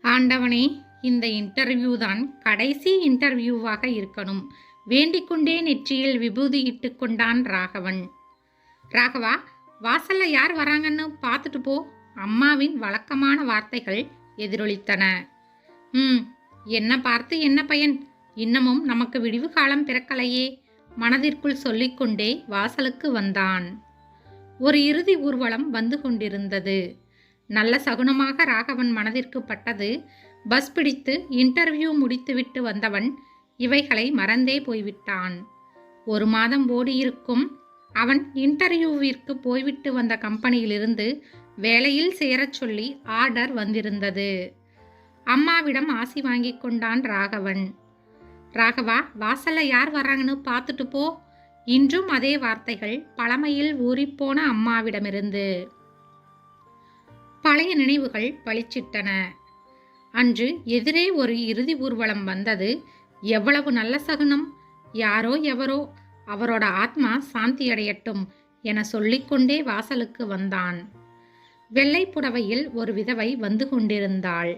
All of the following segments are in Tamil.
ஆண்டவனே, இந்த இன்டர்வியூ தான் கடைசி இன்டர்வியூவாக இருக்கணும். வேண்டிக்கொண்டே நெற்றியில் விபூதி இட்டு கொண்டான் ராகவன். ராகவா, வாசல்ல யார் வராங்கன்னு பார்த்துட்டு போ. அம்மாவின் வழக்கமான வார்த்தைகள் எதிரொலித்தன. என்ன பார்த்து என்ன பயன்? இன்னமும் நமக்கு விடிவு காலம் பிறக்கலையே, மனதிற்குள் சொல்லிக்கொண்டே வாசலுக்கு வந்தான். ஒரு இறுதி ஊர்வலம் வந்து கொண்டிருந்தது. நல்ல சகுனமாக ராகவன் மனதிற்கு பட்டது. பஸ் பிடித்து இன்டர்வியூ முடித்துவிட்டு வந்தவன் இவைகளை மறந்தே போய்விட்டான். 1 மாதம் ஓடியிருக்கும். அவன் இன்டர்வியூவிற்கு போய்விட்டு வந்த கம்பெனியிலிருந்து வேலையில் சேரச் சொல்லி ஆர்டர் வந்திருந்தது. அம்மாவிடம் ஆசி வாங்கி கொண்டான் ராகவன். ராகவா, வாசல்ல யார் வராங்கன்னு பார்த்துட்டு போ. இன்றும் அதே வார்த்தைகள் பழமையில் ஊறிப்போன அம்மாவிடமிருந்து. பழைய நினைவுகள் பளிச்சிட்டன. அன்று எதிரே ஒரு இறுதி ஊர்வலம் வந்தது. எவ்வளவு நல்ல சகுனம்! யாரோ எவரோ அவரோட ஆத்மா சாந்தி அடையட்டும் என சொல்லிக்கொண்டே வாசலுக்கு வந்தான். வெள்ளை புடவையில் ஒரு விதவை வந்து கொண்டிருந்தாள்.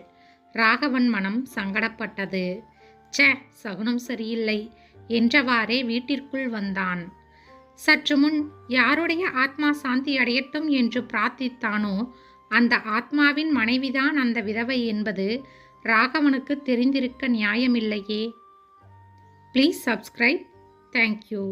ராகவன் மனம் சங்கடப்பட்டது. ச்சே, சகுனம் சரியில்லை என்றவாறே வீட்டிற்குள் வந்தான். சற்று முன் யாருடைய ஆத்மா சாந்தி அடையட்டும் என்று பிரார்த்தித்தானோ அந்த ஆத்மாவின் மனைவிதான் அந்த விதவை என்பது ராகவனுக்கு தெரிந்திருக்க நியாயமில்லையே. Please subscribe. தேங்க்யூ.